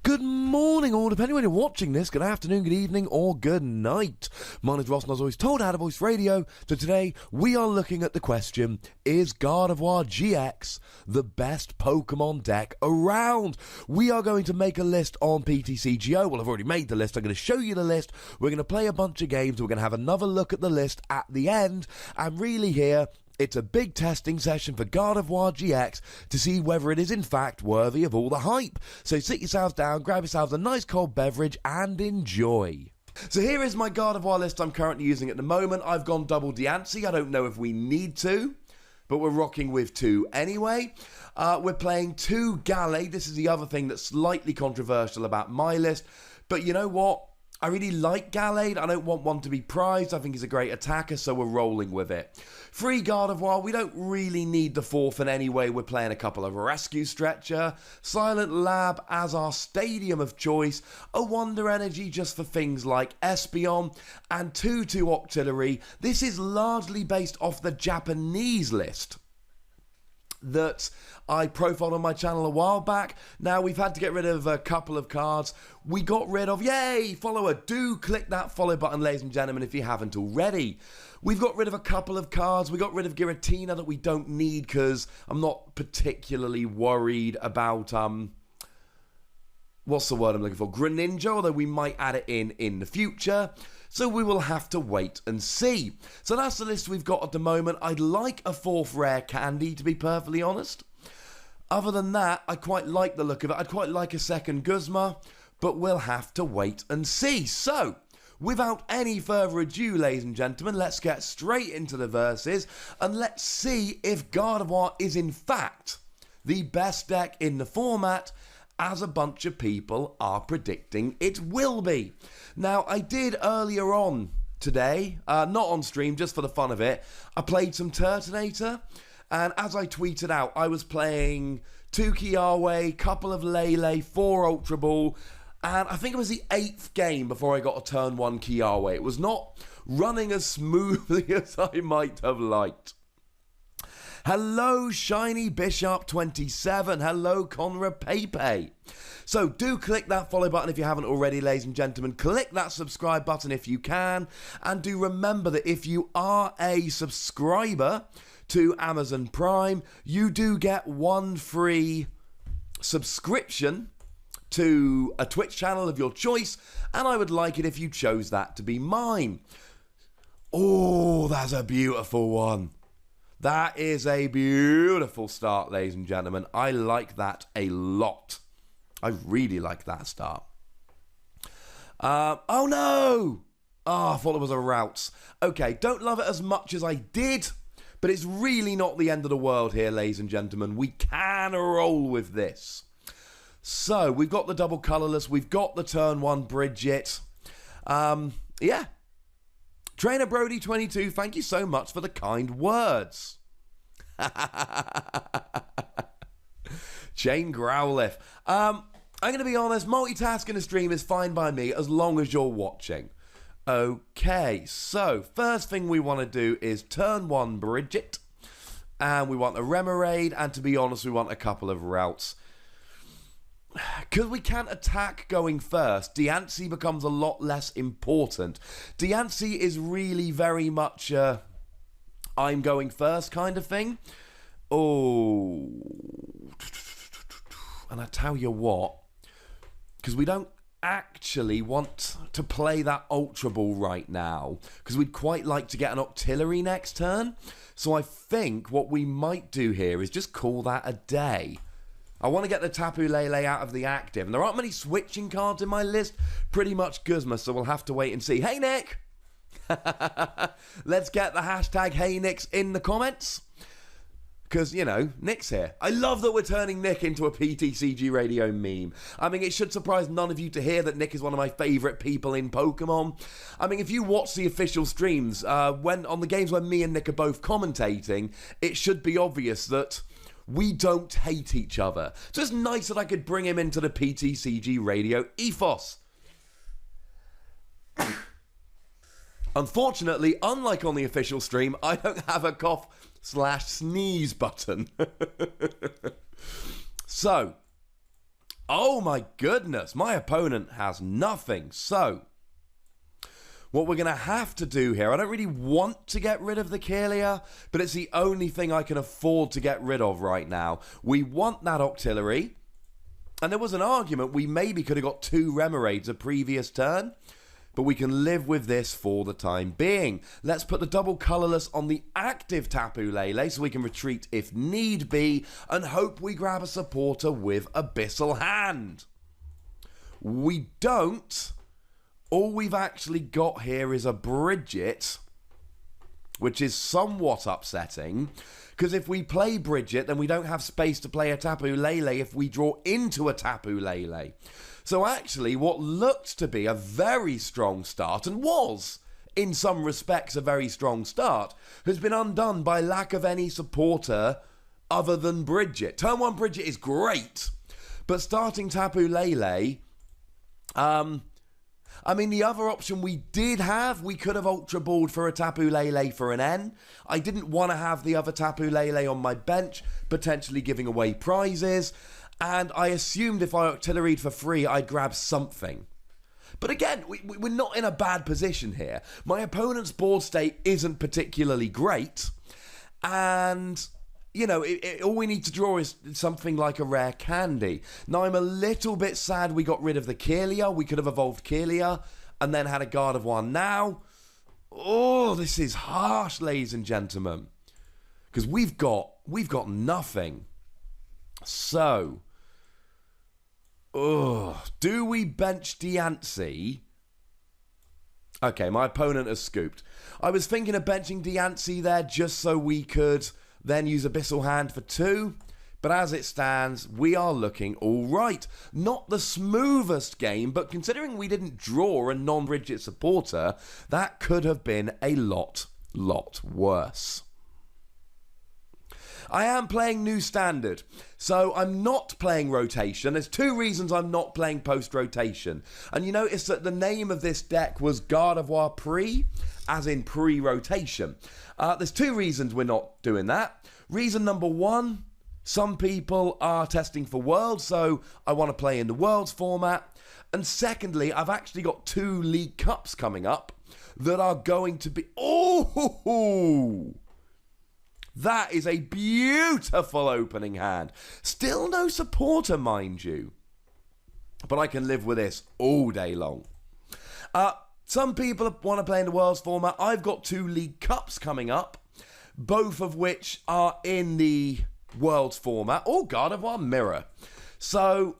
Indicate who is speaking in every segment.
Speaker 1: Good morning, or depending when you're watching this, good afternoon, good evening, or good night. My name is Ross, and as always told, Out of Voice Radio. So today, we are looking at the question, is Gardevoir GX the best Pokemon deck around? We are going to make a list on PTCGO. Well, I've already made the list. I'm going to show you the list. We're going to play a bunch of games. We're going to have another look at the list at the end. And really here, it's a big testing session for Gardevoir GX to see whether it is in fact worthy of all the hype. So sit yourselves down, grab yourselves a nice cold beverage and enjoy. So here is my Gardevoir list I'm currently using at the moment. I've gone double Diancie. I don't know if we need to, but we're rocking with 2 anyway. We're playing 2 Gallade. This is the other thing that's slightly controversial about my list. But you know what? I really like Gallade. I don't want one to be prized. I think he's a great attacker, so we're rolling with it. 3 Gardevoir. We don't really need the 4th in any way. We're playing a couple of Rescue Stretcher, Silent Lab as our stadium of choice, a Wonder Energy just for things like Espeon, and 2 Octillery. This is largely based off the Japanese list that I profiled on my channel a while back. Now, we've had to get rid of a couple of cards. We got rid of, yay, follower. Do click that follow button, ladies and gentlemen, if you haven't already. We've got rid of a couple of cards. We got rid of Giratina that we don't need because I'm not particularly worried about, what's the word I'm looking for? Greninja, although we might add it in the future. So we will have to wait and see. So that's the list we've got at the moment. I'd like a 4th rare candy, to be perfectly honest. Other than that, I quite like the look of it. I'd quite like a 2nd Guzma, but we'll have to wait and see. So, without any further ado, ladies and gentlemen, let's get straight into the verses and let's see if Gardevoir is in fact the best deck in the format, as a bunch of people are predicting it will be. Now, I did earlier on today, not on stream, just for the fun of it, I played some Turtonator, and as I tweeted out, I was playing 2 Kiawe, couple of Lele, 4 Ultra Ball, and I think it was the 8th game before I got a turn 1 Kiawe. It was not running as smoothly as I might have liked. Hello, Shiny Bishop 27. Hello, Conrad Pepe. So do click that follow button if you haven't already, ladies and gentlemen. Click that subscribe button if you can. And do remember that if you are a subscriber to Amazon Prime, you do get 1 free subscription to a Twitch channel of your choice. And I would like it if you chose that to be mine. Oh, that's a beautiful one. That is a beautiful start, ladies and gentlemen. I like that a lot. I really like that start. Oh no! Oh, I thought it was a Routes. Okay, don't love it as much as I did, but it's really not the end of the world here, ladies and gentlemen. We can roll with this. So, we've got the double colourless. We've got the turn 1 Bridget. Yeah. Trainer Brody 22, thank you so much for the kind words. Chain Growlithe. I'm going to be honest, multitasking a stream is fine by me as long as you're watching. Okay, so first thing we want to do is turn 1 Bridget. And we want a Remoraid, and to be honest, we want a couple of routes. Because we can't attack going first, Diancie becomes a lot less important. Diancie is really very much I'm going first kind of thing. Oh. And I tell you what, because we don't actually want to play that Ultra Ball right now, because we'd quite like to get an Octillery next turn. So I think what we might do here is just call that a day. I want to get the Tapu Lele out of the active. And there aren't many switching cards in my list. Pretty much Guzma, so we'll have to wait and see. Hey, Nick! Let's get the hashtag HeyNicks in the comments. Because, you know, Nick's here. I love that we're turning Nick into a PTCGRadio meme. I mean, it should surprise none of you to hear that Nick is one of my favourite people in Pokemon. I mean, if you watch the official streams, when on the games where me and Nick are both commentating, it should be obvious that we don't hate each other. So it's nice that I could bring him into the PTCGRadio ethos. Unfortunately, unlike on the official stream, I don't have a cough/sneeze button. So, Oh my goodness, my opponent has nothing. So, what we're going to have to do here, I don't really want to get rid of the Kirlia, but it's the only thing I can afford to get rid of right now. We want that Octillery, and there was an argument we maybe could have got 2 Remoraid's a previous turn, but we can live with this for the time being. Let's put the double colourless on the active Tapu Lele so we can retreat if need be, and hope we grab a supporter with Abyssal Hand. We don't. All we've actually got here is a Bridget, which is somewhat upsetting, because if we play Bridget, then we don't have space to play a Tapu Lele if we draw into a Tapu Lele. So actually, what looked to be a very strong start, and was, in some respects, a very strong start, has been undone by lack of any supporter other than Bridget. Turn 1 Bridget is great, but starting Tapu Lele, I mean, the other option we did have, we could have Ultra Balled for a Tapu Lele for an N. I didn't want to have the other Tapu Lele on my bench, potentially giving away prizes. And I assumed if I Octillery'd for free, I'd grab something. But again, we're not in a bad position here. My opponent's board state isn't particularly great. And, you know, all we need to draw is something like a rare candy. Now, I'm a little bit sad we got rid of the Kirlia. We could have evolved Kirlia and then had a Gardevoir now. Oh, this is harsh, ladies and gentlemen. Because we've got nothing. So, do we bench Diancie? Okay, my opponent has scooped. I was thinking of benching Diancie there just so we could then use Abyssal Hand for 2. But as it stands, we are looking all right. Not the smoothest game, but considering we didn't draw a non-Bridget supporter, that could have been a lot worse. I am playing New Standard, so I'm not playing Rotation. There's 2 reasons I'm not playing Post-Rotation. And you notice that the name of this deck was Gardevoir Pre, as in pre-rotation. There's 2 reasons we're not doing that. Reason number 1, some people are testing for Worlds, so I want to play in the Worlds format. And secondly, I've actually got 2 League Cups coming up that are going to be... Oh! That is a beautiful opening hand. Still no supporter, mind you. But I can live with this all day long. Some people want to play in the Worlds format. I've got 2 League Cups coming up, both of which are in the Worlds format. Oh, Gardevoir Mirror. So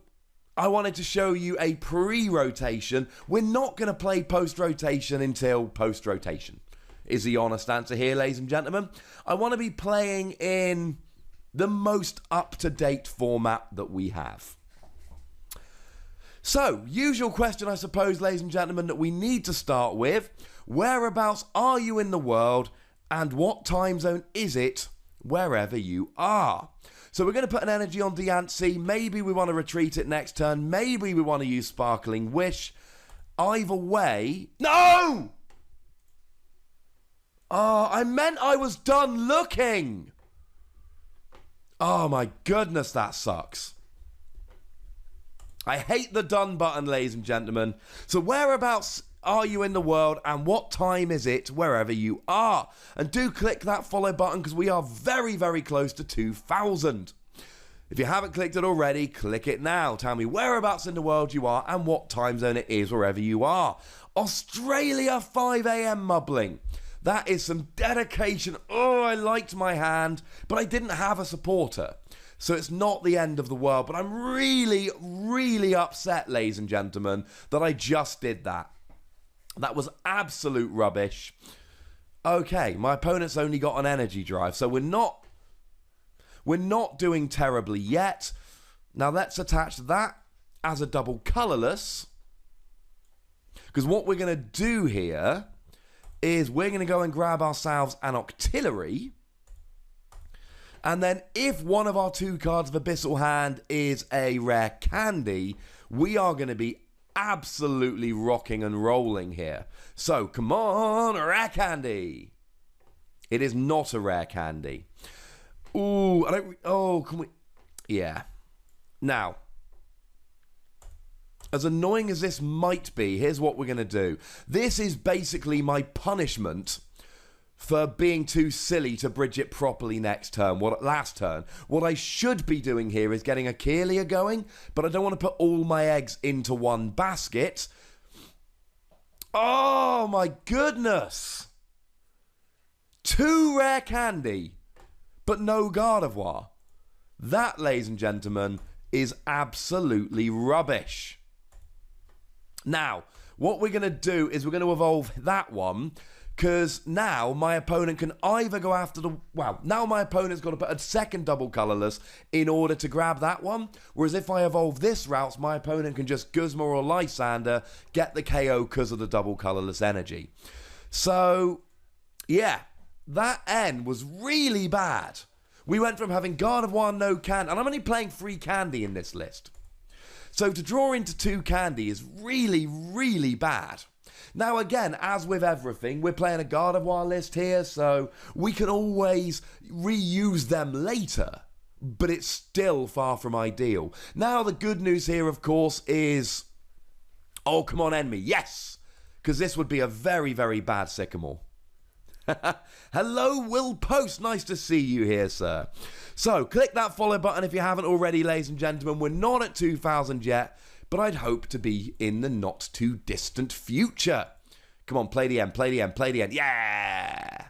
Speaker 1: I wanted to show you a pre-rotation. We're not going to play post-rotation until post-rotation, is the honest answer here, ladies and gentlemen. I want to be playing in the most up-to-date format that we have. So, usual question, I suppose, ladies and gentlemen, that we need to start with. Whereabouts are you in the world, and what time zone is it wherever you are? So we're going to put an energy on Diancie. Maybe we want to retreat it next turn. Maybe we want to use Sparkling Wish. Either way... No! I meant I was done looking. Oh my goodness, that sucks. I hate the done button, ladies and gentlemen. So whereabouts are you in the world and what time is it wherever you are? And do click that follow button because we are very, very close to 2,000. If you haven't clicked it already, click it now. Tell me whereabouts in the world you are and what time zone it is wherever you are. Australia, 5 a.m. mubbling. That is some dedication. Oh, I liked my hand, but I didn't have a supporter. So it's not the end of the world. But I'm really, really upset, ladies and gentlemen, that I just did that. That was absolute rubbish. Okay, my opponent's only got an energy drive, so we're not doing terribly yet. Now let's attach that as a double colourless. Because what we're going to do here is we're going to go and grab ourselves an Octillery. And then if one of our 2 cards of Abyssal Hand is a rare candy, we are going to be absolutely rocking and rolling here. So, come on, rare candy. It is not a rare candy. Ooh, can we... Yeah. Now, as annoying as this might be, here's what we're going to do. This is basically my punishment for being too silly to bridge it properly last turn. What I should be doing here is getting a Kirlia going, but I don't want to put all my eggs into one basket. Oh my goodness! 2 rare candy, but no Gardevoir. That, ladies and gentlemen, is absolutely rubbish. Now, what we're going to do is we're going to evolve that one, because now my opponent can either go after now my opponent's got to put a second double colourless in order to grab that one, whereas if I evolve this route, my opponent can just Guzma or Lysander, get the KO because of the double colourless energy. So, yeah, that N was really bad. We went from having Gardevoir, no candy, and I'm only playing 3 candy in this list. So to draw into 2 candy is really, really bad. Now again, as with everything, we're playing a Gardevoir list here, so we can always reuse them later, but it's still far from ideal. Now the good news here, of course, is... Oh, come on, end me. Yes! Because this would be a very, very bad Sycamore. Hello, Will Post. Nice to see you here, sir. So, click that follow button if you haven't already, ladies and gentlemen. We're not at 2,000 yet, but I'd hope to be in the not-too-distant future. Come on, play the end, play the end, play the end. Yeah!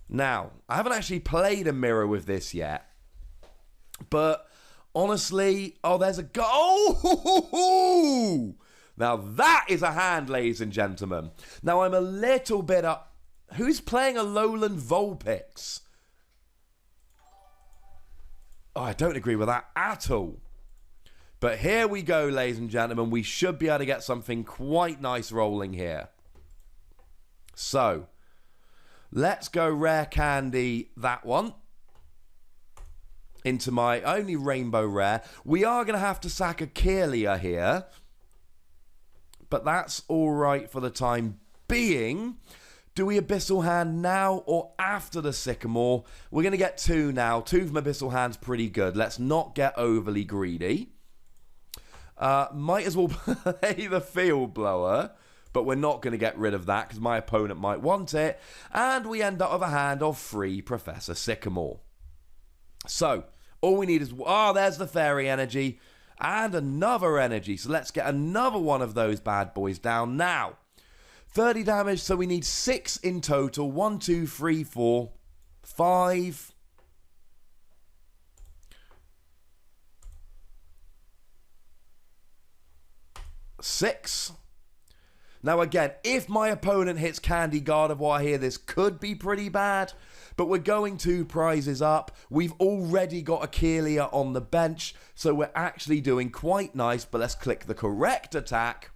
Speaker 1: Now, I haven't actually played a mirror with this yet, but honestly... Oh, there's a... Oh! Now, that is a hand, ladies and gentlemen. Now, I'm a little bit up... Who's playing a Lowland Vulpix? Oh, I don't agree with that at all. But here we go, ladies and gentlemen. We should be able to get something quite nice rolling here. So, let's go rare candy that one. Into my only rainbow rare. We are going to have to sack a Kirlia here. But that's all right for the time being. Do we Abyssal Hand now or after the Sycamore? We're going to get 2 now. 2 from Abyssal Hand's pretty good. Let's not get overly greedy. Might as well play the Field Blower, but we're not going to get rid of that because my opponent might want it. And we end up with a hand of 3 Professor Sycamore. So, all we need is... Oh, there's the Fairy Energy and another energy. So let's get another one of those bad boys down now. 30 damage, so we need 6 in total. 1, 2, 3, 4, 5. 6. Now again, if my opponent hits Candy Gardevoir here, this could be pretty bad. But we're going 2 prizes up. We've already got a Kirlia on the bench, so we're actually doing quite nice. But let's click the correct attack.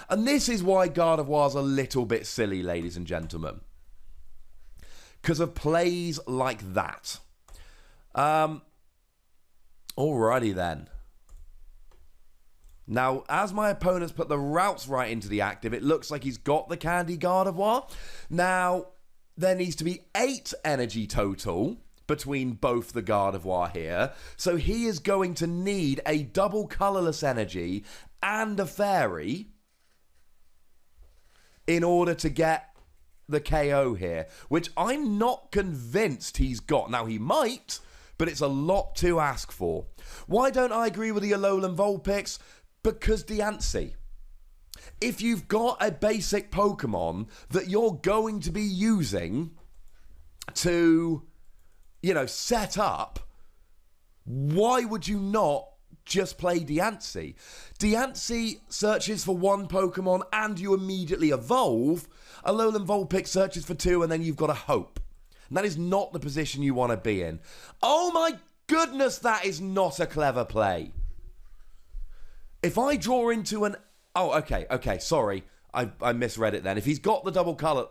Speaker 1: And this is why Gardevoir's a little bit silly, ladies and gentlemen. Because of plays like that. Alrighty then. Now, as my opponent's put the routes right into the active, it looks like he's got the Candy Gardevoir. Now, there needs to be 8 energy total between both the Gardevoir here. So he is going to need a double colourless energy and a fairy in order to get the KO here, which I'm not convinced he's got. Now, he might, but it's a lot to ask for. Why don't I agree with the Alolan Vulpix? Because Diancie. If you've got a basic Pokemon that you're going to be using to, you know, set up, why would you not just play Diancie? Diancie searches for 1 Pokemon and you immediately evolve. Alolan Vulpix searches for 2 and then you've got to hope. And that is not the position you want to be in. Oh my goodness, that is not a clever play. If I draw into an... Oh, okay, sorry. I misread it then. If he's got the double colour...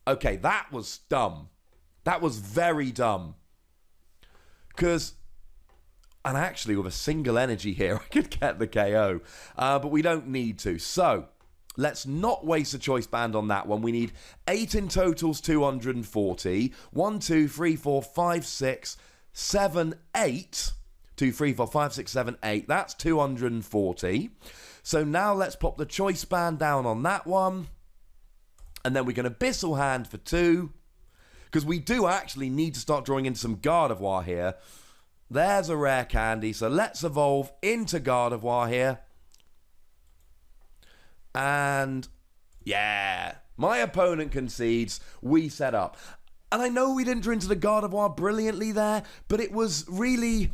Speaker 1: Okay, that was dumb. That was very dumb. Because... And actually, with a single energy here, I could get the KO. But we don't need to. So, let's not waste a choice band on that one. We need 8 in totals, 240. 1, 2, 3, 4, 5, 6, 7, 8... 2, 3, 4, 5, 6, 7, 8. That's 240. So now let's pop the choice band down on that one. And then we're going to Abyssal Hand for 2. Because we do actually need to start drawing into some Gardevoir here. There's a rare candy. So let's evolve into Gardevoir here. And yeah, my opponent concedes. We set up. And I know we didn't draw into the Gardevoir brilliantly there, but it was really...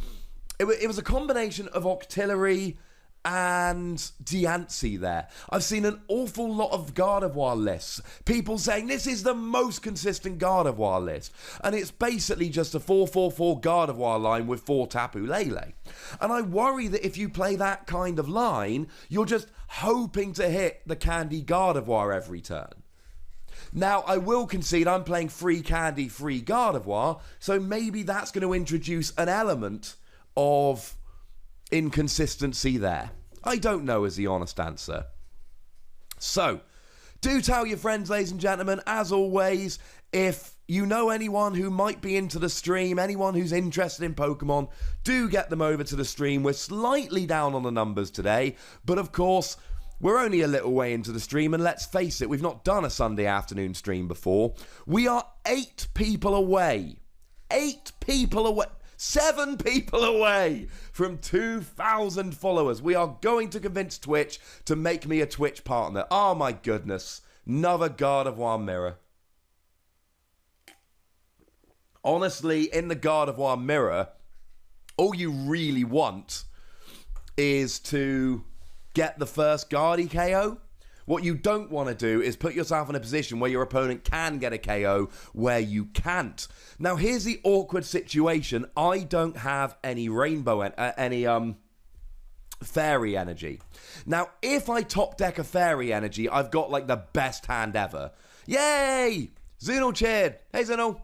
Speaker 1: It was a combination of Octillery and Diancie there. I've seen an awful lot of Gardevoir lists. People saying this is the most consistent Gardevoir list. And it's basically just a 4-4-4 Gardevoir line with 4 Tapu Lele. And I worry that if you play that kind of line, you're just hoping to hit the Candy Gardevoir every turn. Now, I will concede I'm playing free Candy, free Gardevoir, so maybe that's going to introduce an element of inconsistency there. I don't know is the honest answer. So, do tell your friends, ladies and gentlemen, as always, if you know anyone who might be into the stream, anyone who's interested in Pokemon, do get them over to the stream. We're slightly down on the numbers today, but of course, we're only a little way into the stream, and let's face it, we've not done a Sunday afternoon stream before. We are 8 people away. 8 people away. 7 people away from 2,000 followers. We are going to convince Twitch to make me a Twitch partner. Oh my goodness. Another Gardevoir mirror. Honestly, in the Gardevoir mirror, all you really want is to get the first Guardy KO. What you don't want to do is put yourself in a position where your opponent can get a KO where you can't. Now, here's the awkward situation. I don't have any fairy energy. Now, if I top deck a fairy energy, I've got like the best hand ever. Yay! Zuno cheered. Hey, Zuno.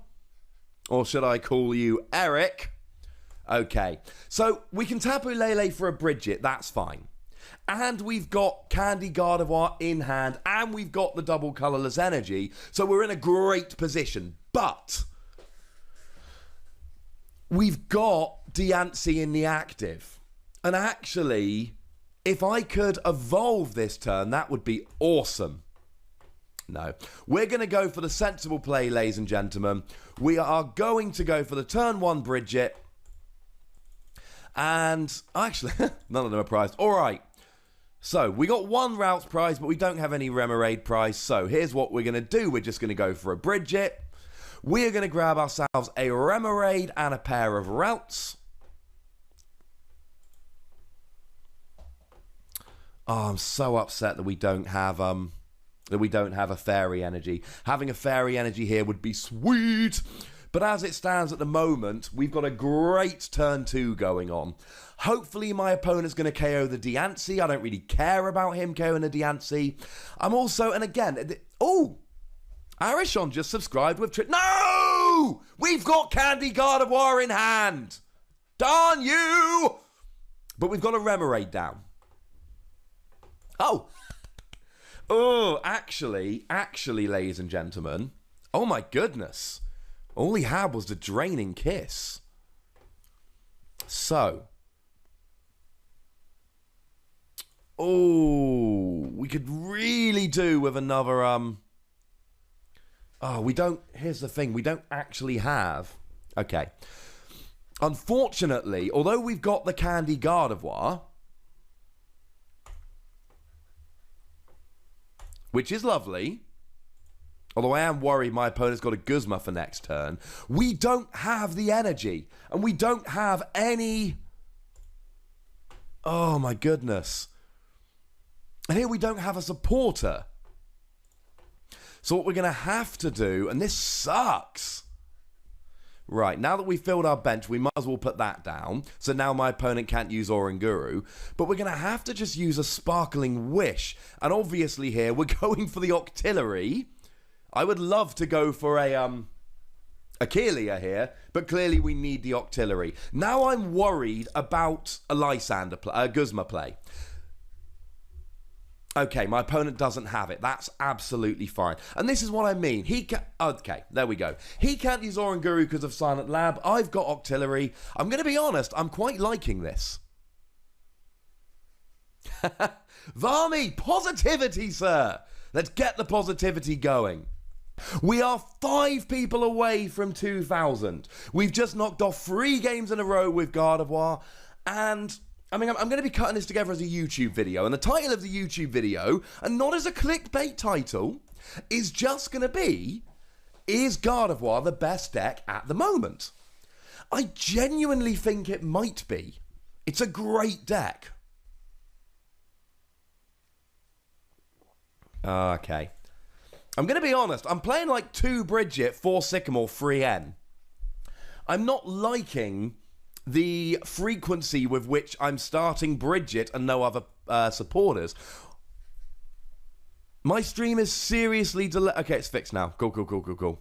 Speaker 1: Or should I call you Eric? Okay. So we can Tapu Lele for a Bridget. That's fine. And we've got Candy Gardevoir in hand, and we've got the double colourless energy, so we're in a great position. But we've got Diancie in the active. And actually, if I could evolve this turn, that would be awesome. No. We're going to go for the sensible play, ladies and gentlemen. We are going to go for the turn 1 Bridget. And actually, none of them are prized. All right. So, we got 1 Routes prize, but we don't have any Remoraid prize. So, here's what we're going to do. We're just going to go for a Bridget. We're going to grab ourselves a Remoraid and a pair of Routes. Oh, I'm so upset that we don't have a fairy energy. Having a fairy energy here would be sweet. But as it stands at the moment, we've got a great turn 2 going on. Hopefully my opponent's going to KO the Diancie. I don't really care about him KOing the Diancie. I'm also, and again, oh, Arishon just subscribed with... No! We've got Candy Gardevoir in hand. Darn you! But we've got a Remoraid down. Oh. Oh, actually, ladies and gentlemen. Oh my goodness. All he had was the Draining Kiss. So. Oh, we could really do with another, Oh, we don't, here's the thing, we don't actually have, okay. Unfortunately, although we've got the Candy Gardevoir, which is lovely, although I am worried my opponent's got a Guzma for next turn, we don't have the energy, and we don't have any, oh my goodness. And here we don't have a supporter. So what we're going to have to do, and this sucks. Right, now that we've filled our bench, we might as well put that down. So now my opponent can't use Oranguru. But we're going to have to just use a Sparkling Wish. And obviously here, we're going for the Octillery. I would love to go for a Keelia here, but clearly we need the Octillery. Now I'm worried about a Lysander Guzma play. Okay, my opponent doesn't have it. That's absolutely fine. And this is what I mean. Okay, there we go. He can't use Oranguru because of Silent Lab. I've got Octillery. I'm going to be honest, I'm quite liking this. Varmy, positivity, sir. Let's get the positivity going. We are 5 people away from 2,000. We've just knocked off 3 games in a row with Gardevoir. And, I mean, I'm going to be cutting this together as a YouTube video. And the title of the YouTube video, and not as a clickbait title, is just going to be, is Gardevoir the best deck at the moment? I genuinely think it might be. It's a great deck. Okay. I'm going to be honest. I'm playing like 2 Bridget, 4 Sycamore, 3 N. I'm not liking the frequency with which I'm starting Bridget and no other supporters. My stream is seriously delayed. Okay, it's fixed now. Cool.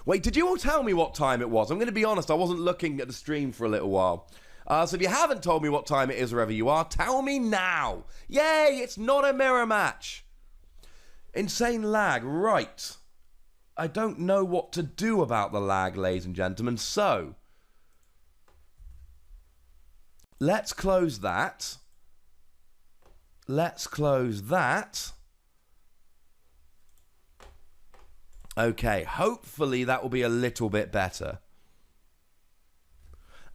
Speaker 1: Wait, did you all tell me what time it was? I'm going to be honest. I wasn't looking at the stream for a little while. So if you haven't told me what time it is wherever you are, tell me now. Yay, it's not a mirror match. Insane lag, right. I don't know what to do about the lag, ladies and gentlemen, so let's close that. Okay, hopefully that will be a little bit better.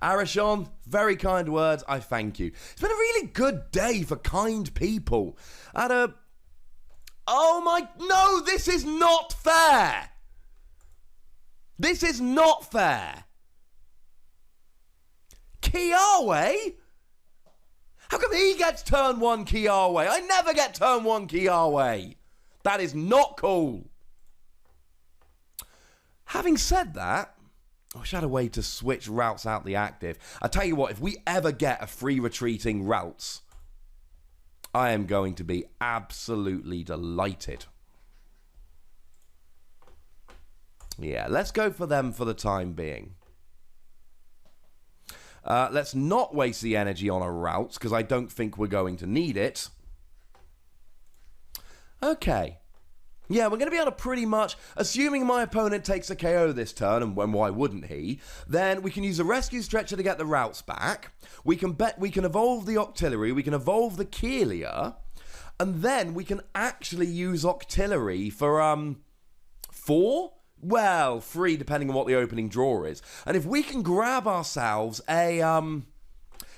Speaker 1: Arishon, very kind words, I thank you. It's been a really good day for kind people. Oh my, no, this is not fair. This is not fair. Kiawe? How come he gets turn 1 Kiawe? I never get turn 1 Kiawe. That is not cool. Having said that, I wish I had a way to switch routes out the active. I tell you what, if we ever get a free retreating routes, I am going to be absolutely delighted. Yeah, let's go for them for the time being. Let's not waste the energy on a routes, because I don't think we're going to need it. Okay. Yeah, we're going to be able to pretty much, assuming my opponent takes a KO this turn, and why wouldn't he, then we can use a Rescue Stretcher to get the routes back. We can evolve the Octillery, we can evolve the Keelia, and then we can actually use Octillery for, 4? Well, 3, depending on what the opening draw is. And if we can grab ourselves a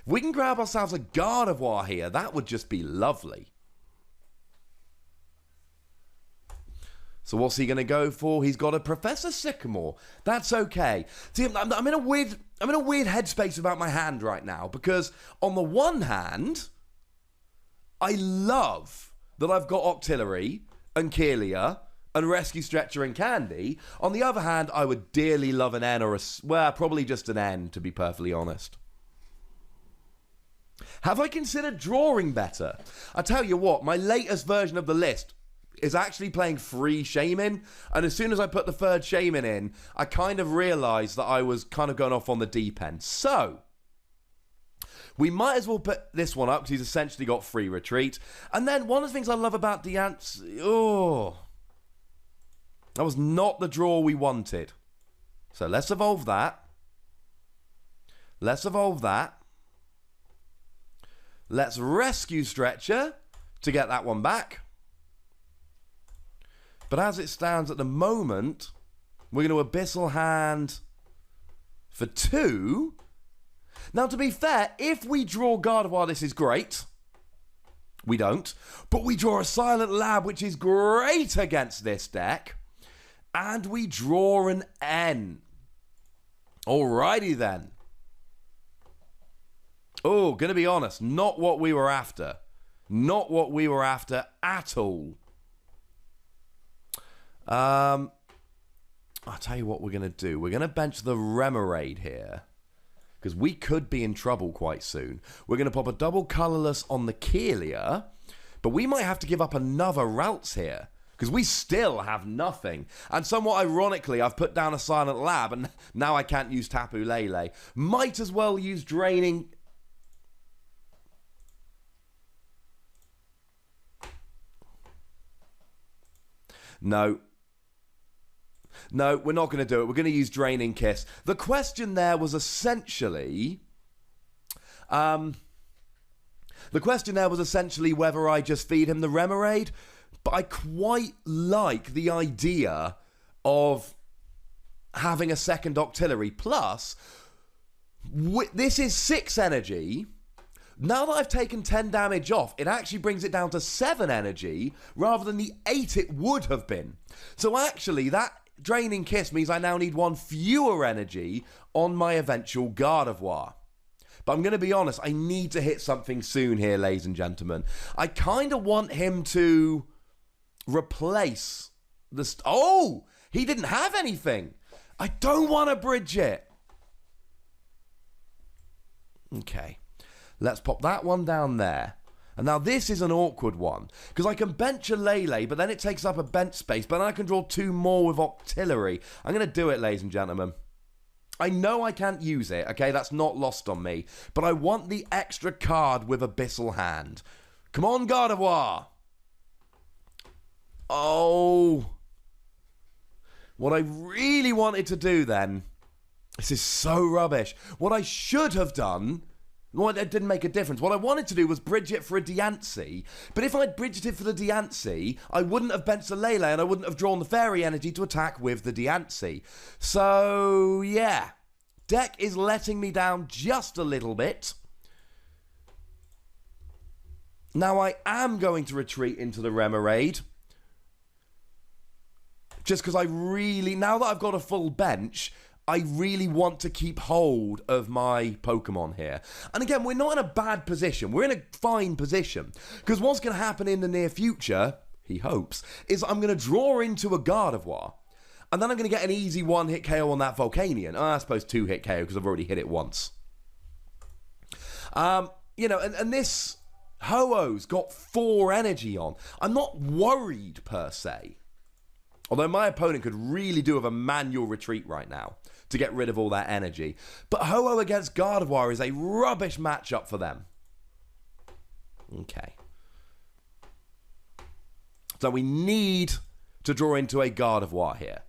Speaker 1: Gardevoir here, that would just be lovely. So what's he going to go for? He's got a Professor Sycamore. That's okay. See, I'm in a weird headspace about my hand right now, because on the one hand, I love that I've got Octillery and Keelia and Rescue Stretcher and Candy. On the other hand, I would dearly love an N or probably just an N, to be perfectly honest. Have I considered drawing better? I tell you what, my latest version of the list is actually playing 3 Shaman, and as soon as I put the 3rd Shaman in, I kind of realised that I was kind of going off on the deep end. So, we might as well put this one up, because he's essentially got free retreat. And then, one of the things I love about Deance... Oh, that was not the draw we wanted. So, let's evolve that. Let's Rescue Stretcher to get that one back. But as it stands at the moment, we're going to Abyssal Hand for 2. Now, to be fair, if we draw Gardevoir, this is great. We don't. But we draw a Silent Lab, which is great against this deck. And we draw an N. Alrighty then. Oh, gonna be honest, not what we were after. Not what we were after at all. I'll tell you what we're going to do. We're going to bench the Remoraid here, because we could be in trouble quite soon. We're going to pop a double colourless on the Keelia, but we might have to give up another routes here, because we still have nothing. And somewhat ironically, I've put down a Silent Lab, and now I can't use Tapu Lele. Might as well use Draining... No, we're not going to do it. We're going to use Draining Kiss. The question there was essentially... The question there was essentially whether I just feed him the Remoraid, but I quite like the idea of having a second Octillery. Plus, this is 6 energy. Now that I've taken 10 damage off, it actually brings it down to 7 energy rather than the 8 it would have been. So actually, that Draining Kiss means I now need 1 fewer energy on my eventual Gardevoir. But I'm going to be honest, I need to hit something soon here, ladies and gentlemen. I kind of want him to replace the... Oh! He didn't have anything! I don't want to bridge it! Okay. Let's pop that one down there. And now this is an awkward one. Because I can bench a Lele, but then it takes up a bench space. But then I can draw 2 more with Octillery. I'm going to do it, ladies and gentlemen. I know I can't use it, okay? That's not lost on me. But I want the extra card with Abyssal Hand. Come on, Gardevoir! Oh. What I really wanted to do then... This is so rubbish. What I should have done... Well, it didn't make a difference. What I wanted to do was bridge it for a Diancie. But if I'd bridged it for the Diancie, I wouldn't have benched the Lele and I wouldn't have drawn the Fairy energy to attack with the Diancie. So, yeah. Deck is letting me down just a little bit. Now I am going to retreat into the Remoraid. Just because I really... Now that I've got a full bench... I really want to keep hold of my Pokemon here. And again, we're not in a bad position. We're in a fine position. Because what's going to happen in the near future, he hopes, is I'm going to draw into a Gardevoir. And then I'm going to get an easy 1-hit KO on that Volcanion. I suppose 2-hit KO because I've already hit it once. You know, and this Ho-Oh's got 4 energy on. I'm not worried per se. Although my opponent could really do with a manual retreat right now to get rid of all that energy. But Ho-Oh against Gardevoir is a rubbish matchup for them. Okay. So we need to draw into a Gardevoir here.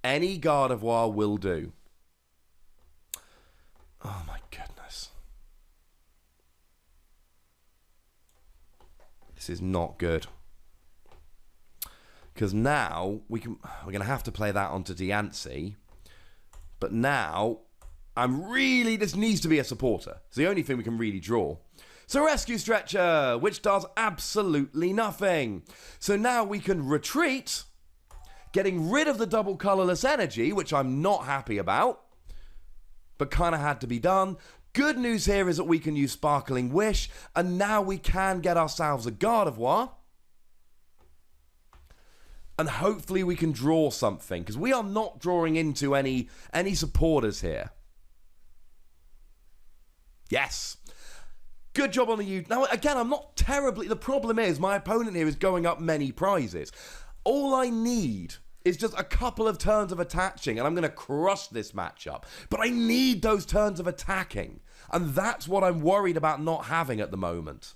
Speaker 1: Any Gardevoir will do. Oh my goodness. This is not good. Because now we're going to have to play that onto Diancie. But now this needs to be a supporter. It's the only thing we can really draw. So Rescue Stretcher, which does absolutely nothing. So now we can retreat, getting rid of the double colorless energy, which I'm not happy about, but kind of had to be done. Good news here is that we can use Sparkling Wish, and now we can get ourselves a Gardevoir. And hopefully we can draw something, because we are not drawing into any supporters here. Yes. Good job on the U. Now, again, I'm not terribly... The problem is my opponent here is going up many prizes. All I need is just a couple of turns of attaching, and I'm going to crush this matchup. But I need those turns of attacking, and that's what I'm worried about not having at the moment.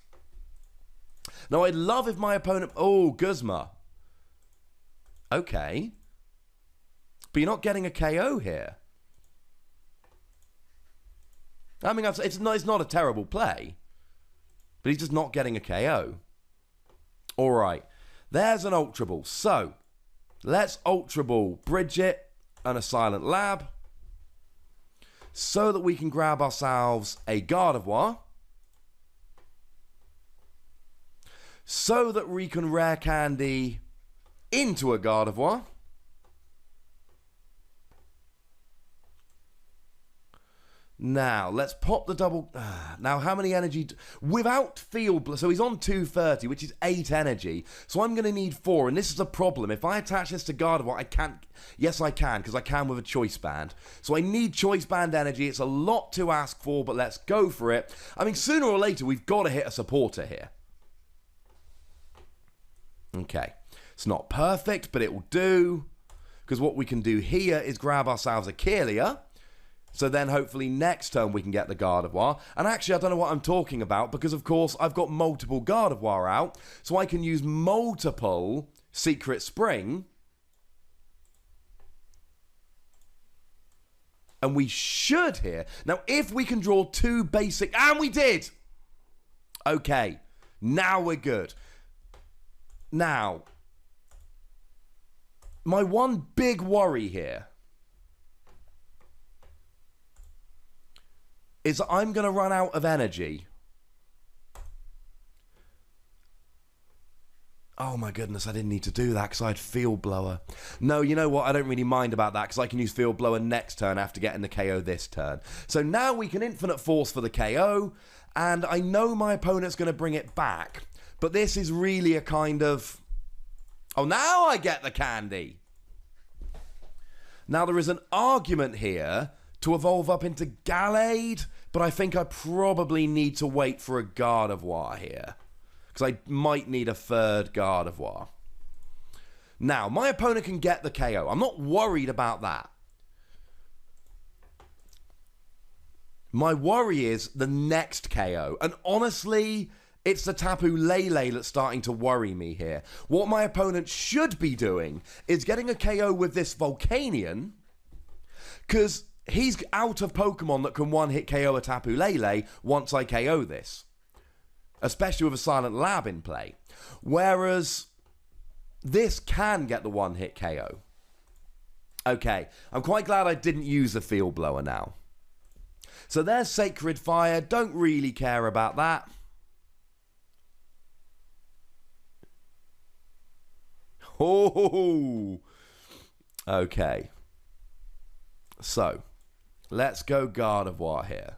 Speaker 1: Now, I'd love if my opponent... Oh, Guzma. Okay. But you're not getting a KO here. I mean, it's not a terrible play. But he's just not getting a KO. Alright. There's an Ultra Ball. So, let's Ultra Ball Bridget and a Silent Lab. So that we can grab ourselves a Gardevoir. So that we can Rare Candy... into a Gardevoir. Now, let's pop the double... now, how many energy... Without Field... So he's on 230, which is 8 energy. So I'm going to need 4, and this is a problem. If I attach this to Gardevoir, I can't... Yes, I can, because I can with a Choice Band. So I need Choice Band energy. It's a lot to ask for, but let's go for it. I mean, sooner or later, we've got to hit a supporter here. Okay. It's not perfect, but it will do. Because what we can do here is grab ourselves a Kirlia. So then hopefully next turn we can get the Gardevoir. And actually I don't know what I'm talking about because of course I've got multiple Gardevoir out. So I can use multiple Secret Spring. And we should here. Now if we can draw 2 basic... And we did! Okay, now we're good. Now, my one big worry here is that I'm going to run out of energy. Oh my goodness, I didn't need to do that because I had Field Blower. No, you know what? I don't really mind about that because I can use Field Blower next turn after getting the KO this turn. So now we can Infinite Force for the KO, and I know my opponent's going to bring it back, but this is really a kind of... Oh, now I get the candy. Now there is an argument here to evolve up into Gallade, but I think I probably need to wait for a Gardevoir here, because I might need a third Gardevoir. Now, my opponent can get the KO. I'm not worried about that. My worry is the next KO. And honestly, it's the Tapu Lele that's starting to worry me here. What my opponent should be doing is getting a KO with this Volcanion, because he's out of Pokemon that can one-hit KO a Tapu Lele once I KO this. Especially with a Silent Lab in play. Whereas this can get the one-hit KO. Okay, I'm quite glad I didn't use the Field Blower now. So there's Sacred Fire. Don't really care about that. Oh, okay. So, let's go Gardevoir here.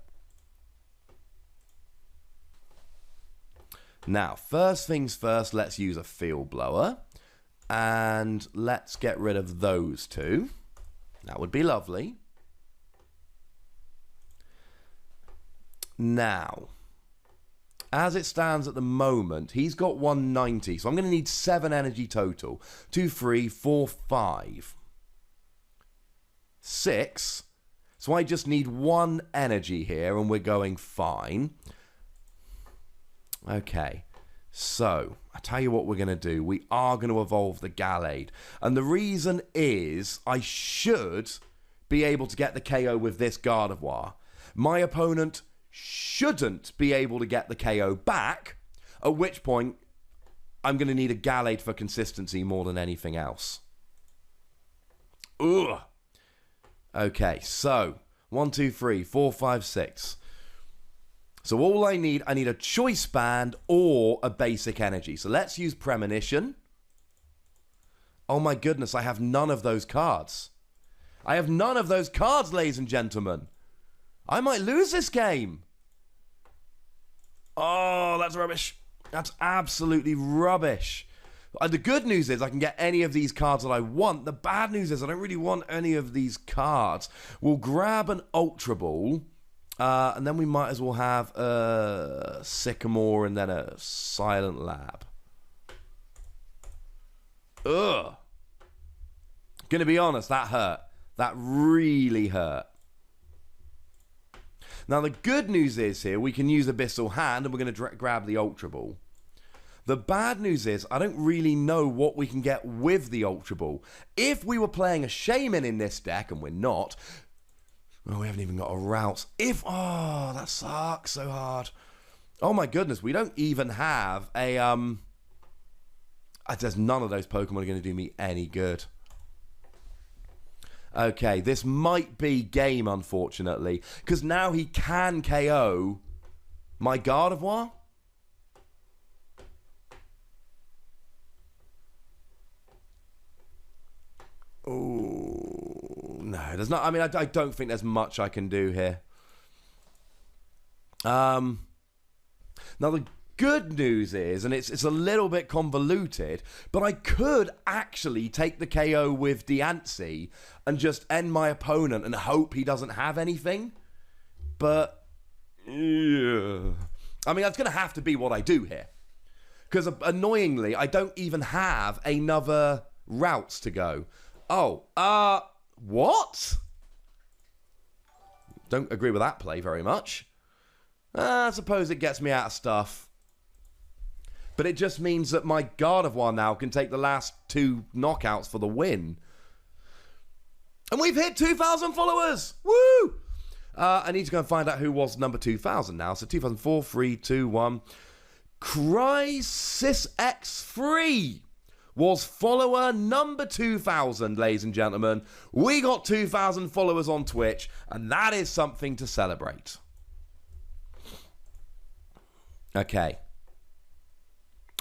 Speaker 1: Now, first things first, let's use a Field Blower. And let's get rid of those two. That would be lovely. Now, as it stands at the moment, he's got 190. So I'm going to need 7 energy total. 2, 3, 4, 5. 6. So I just need 1 energy here and we're going fine. Okay, so I tell you what we're going to do. We are going to evolve the Gallade. And the reason is I should be able to get the KO with this Gardevoir. My opponent shouldn't be able to get the KO back, at which point I'm going to need a Gallade for consistency more than anything else. Ugh. Okay, so 1, 2, 3, 4, 5, 6. So all I need a Choice Band or a basic energy. So let's use Premonition. Oh my goodness, I have none of those cards. I have none of those cards, ladies and gentlemen. I might lose this game. Oh, that's rubbish. That's absolutely rubbish. The good news is I can get any of these cards that I want. The bad news is I don't really want any of these cards. We'll grab an Ultra Ball. And then we might as well have a Sycamore and then a Silent Lab. Ugh. Gonna be honest, that hurt. That really hurt. Now the good news is here, we can use Abyssal Hand and we're going to grab the Ultra Ball. The bad news is I don't really know what we can get with the Ultra Ball. If we were playing a Shaman in this deck, and we're not... Oh, we haven't even got a Route. Oh, that sucks so hard. Oh my goodness, we don't even have a... There's none of those Pokemon are going to do me any good. Okay, this might be game, unfortunately. Because now he can KO my Gardevoir. Oh, no, there's not. I mean, I don't think there's much I can do here. Now, the good news is, and it's a little bit convoluted, but I could actually take the KO with Diancie and just end my opponent and hope he doesn't have anything. But, yeah. I mean, that's going to have to be what I do here. Because, annoyingly, I don't even have another routes to go. Oh, what? Don't agree with that play very much. I suppose it gets me out of stuff. But it just means that my Gardevoir now can take the last 2 knockouts for the win. And we've hit 2,000 followers! Woo! I need to go and find out who was number 2,000 now. So 2004, 3, 2, 1. Crisis X3 was follower number 2,000, ladies and gentlemen. We got 2,000 followers on Twitch, and that is something to celebrate. Okay.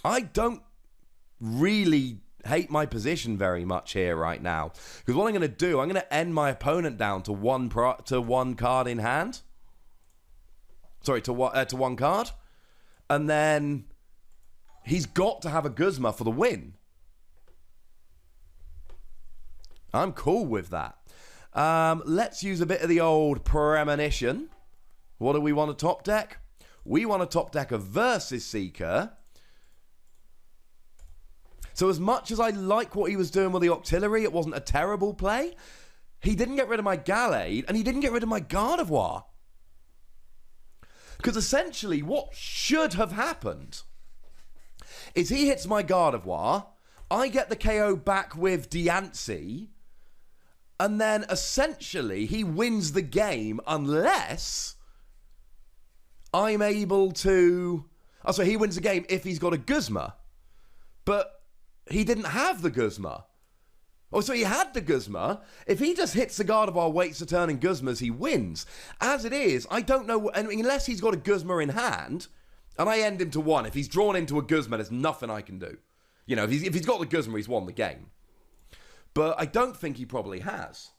Speaker 1: I don't really hate my position very much here right now, because what I'm going to do, I'm going to end my opponent down to one card in hand. Sorry, to one card. And then he's got to have a Guzma for the win. I'm cool with that. Let's use a bit of the old premonition. What do we want to top deck? We want to top deck a Versus Seeker. So as much as I like what he was doing with the Octillery, it wasn't a terrible play. He didn't get rid of my Gallade, and he didn't get rid of my Gardevoir. Because essentially what should have happened is he hits my Gardevoir, I get the KO back with Diancie, and then essentially he wins the game unless I'm able to... Oh, so he wins the game if he's got a Guzma. But he didn't have the Guzma. Oh, so he had the Guzma. If he just hits the Gardevoir, waits a turn and Guzmas, he wins. As it is, I don't know... Unless he's got a Guzma in hand, and I end him to 1. If he's drawn into a Guzma, there's nothing I can do. You know, if he's got the Guzma, he's won the game. But I don't think he probably has.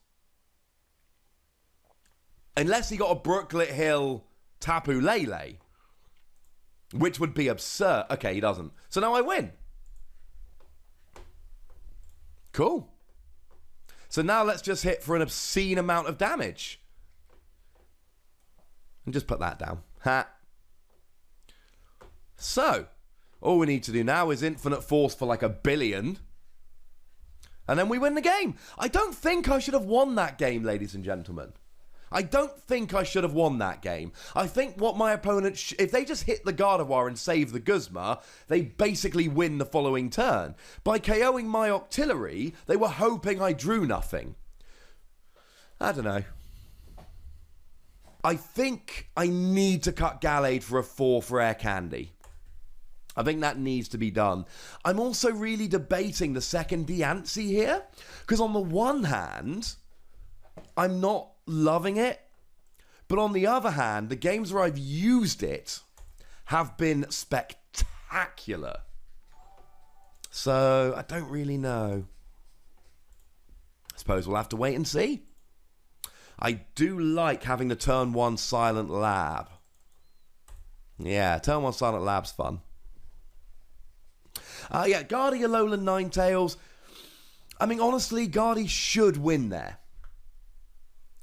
Speaker 1: Unless he got a Brooklet Hill Tapu Lele, which would be absurd. Okay, he doesn't. So now I win. Cool. So now let's just hit for an obscene amount of damage. And just put that down. Ha. So, all we need to do now is Infinite Force for like 1 billion. And then we win the game. I don't think I should have won that game, ladies and gentlemen. I don't think I should have won that game. I think what my opponent... if they just hit the Gardevoir and save the Guzma, they basically win the following turn. By KOing my Octillery, they were hoping I drew nothing. I don't know. I think I need to cut Gallade for a 4th rare candy. I think that needs to be done. I'm also really debating the second Diancie here. Because on the one hand, I'm not loving it. But on the other hand, the games where I've used it have been spectacular. So, I don't really know. I suppose we'll have to wait and see. I do like having the turn 1 Silent Lab. Yeah, turn 1 Silent Lab's fun. Yeah, Guardy Alolan Ninetales. I mean, honestly, Guardy should win there.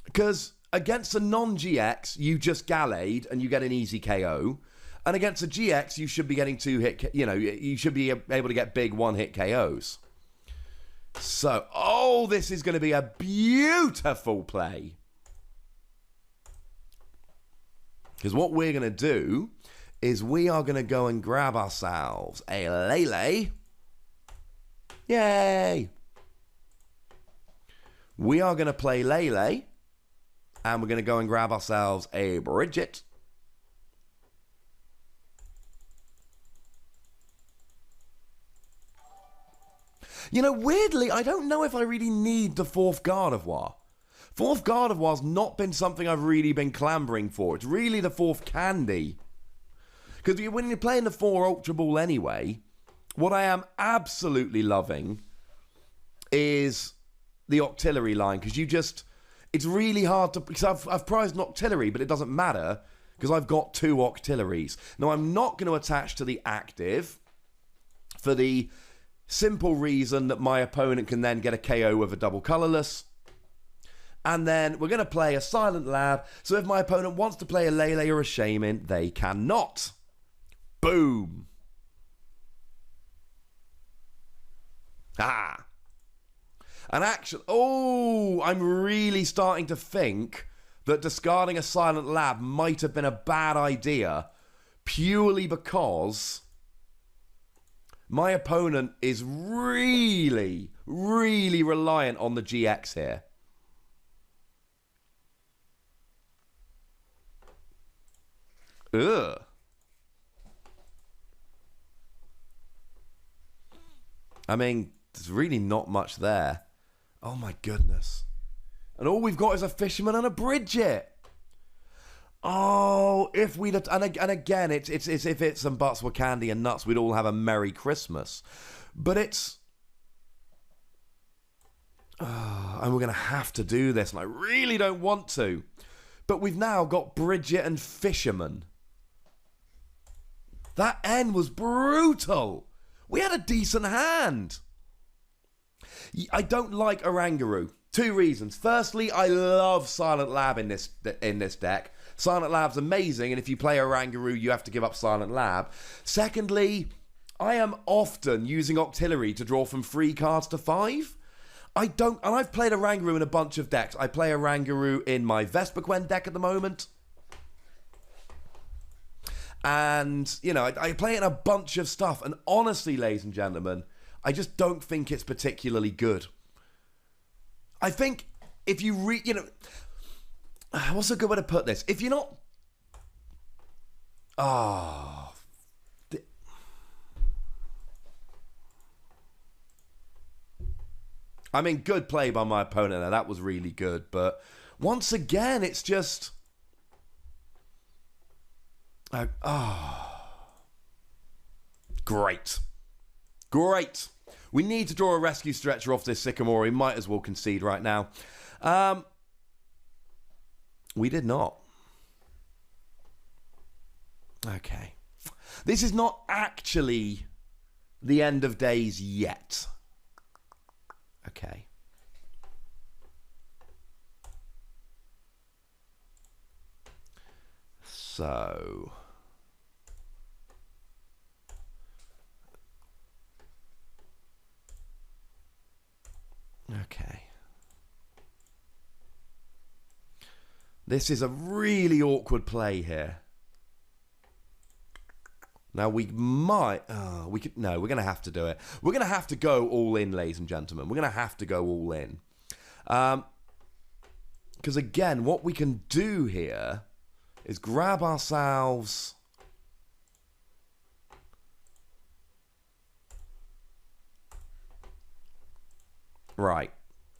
Speaker 1: Because against a non-GX, you just Gallade and you get an easy KO. And against a GX, you should be getting 2-hit... You know, you should be able to get big 1-hit KOs. So, oh, this is going to be a beautiful play. Because what we're going to do is we are going to go and grab ourselves a Lele. Yay! We are going to play Lele. And we're going to go and grab ourselves a Bridget. You know, weirdly, I don't know if I really need the 4th Gardevoir. 4th Gardevoir's not been something I've really been clambering for. It's really the 4th Candy. Because when you're playing the 4 Ultra Ball anyway, what I am absolutely loving is the Octillery line. Because you just... It's really hard to... Because I've prized an Octillery, but it doesn't matter. Because I've got 2 Octilleries. Now, I'm not going to attach to the active. For the simple reason that my opponent can then get a KO with a double colourless. And then we're going to play a Silent Lab. So if my opponent wants to play a Lele or a Shaman, they cannot. Boom. Ah. And actually, oh, I'm really starting to think that discarding a Silent Lab might have been a bad idea. Purely because my opponent is really, really reliant on the GX here. Ugh. I mean, there's really not much there. Oh my goodness. And all we've got is a fisherman and a Bridget. Oh, if we'd and again, it's if it's some butts were candy and nuts, we'd all have a Merry Christmas. But it's, and we're gonna have to do this, and I really don't want to. But we've now got Bridget and fisherman. That end was brutal. We had a decent hand. I don't like Orangaroo. 2 reasons. Firstly, I love Silent Lab in this deck. Silent Lab's amazing, and if you play Orangaroo, you have to give up Silent Lab. Secondly, I am often using Octillery to draw from 3 cards to 5. And I've played Orangaroo in a bunch of decks. I play Orangaroo in my Vesperquen deck at the moment. And, you know, I play it in a bunch of stuff. And honestly, ladies and gentlemen, I just don't think it's particularly good. I think if you what's a good way to put this? If you're not... I mean, good play by my opponent there. That was really good. But once again, it's just... Great. Great. We need to draw a rescue stretcher off this Sycamore. We might as well concede right now. We did not. Okay. This is not actually the end of days yet. Okay. So... Okay. This is a really awkward play here. Now we might... No, we're going to have to do it. We're going to have to go all in, ladies and gentlemen. We're going to have to go all in. Because again, what we can do here is grab ourselves... Right.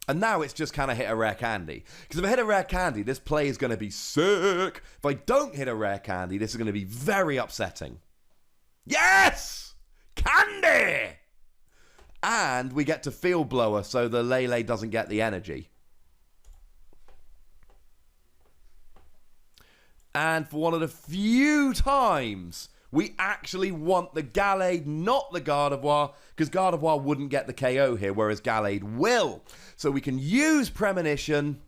Speaker 1: And now it's just kind of hit a rare candy. Because if I hit a rare candy, this play is going to be sick. If I don't hit a rare candy, this is going to be very upsetting. Yes! Candy! And we get to Field Blower so the Lele doesn't get the energy. And for one of the few times... we actually want the Gallade, not the Gardevoir, because Gardevoir wouldn't get the KO here, whereas Gallade will. So we can use Premonition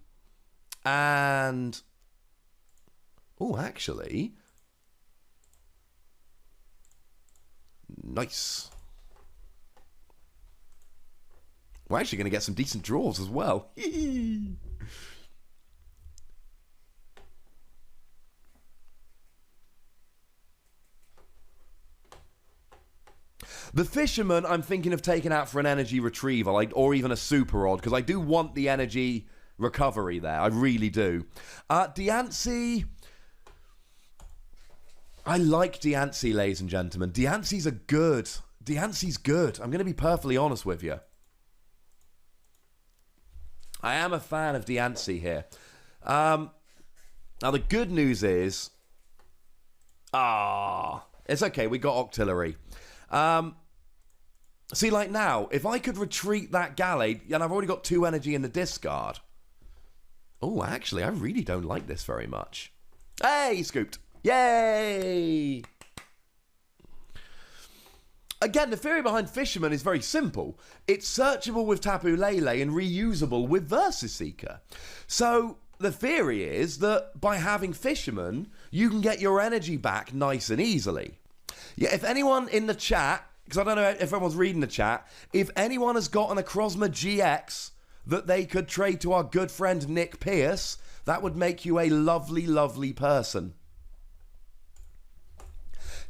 Speaker 1: and... oh, actually... nice. We're actually going to get some decent draws as well. The Fisherman, I'm thinking of taking out for an energy retrieval, or even a Super Odd, because I do want the energy recovery there. I really do. Diancie... I like Diancie, ladies and gentlemen. Diancie's good. Diancie's good. I'm going to be perfectly honest with you. I am a fan of Diancie here. Now, the good news is... it's okay. We got Octillery. See, like now, if I could retreat that Gallade, and I've already got 2 energy in the discard. Oh, actually, I really don't like this very much. Hey, scooped. Yay! Again, the theory behind Fisherman is very simple. It's searchable with Tapu Lele and reusable with Versus Seeker. So, the theory is that by having Fisherman, you can get your energy back nice and easily. Yeah, if anyone in the chat, because I don't know if everyone's reading the chat, if anyone has got an Acrosma GX that they could trade to our good friend Nick Pierce, that would make you a lovely, lovely person.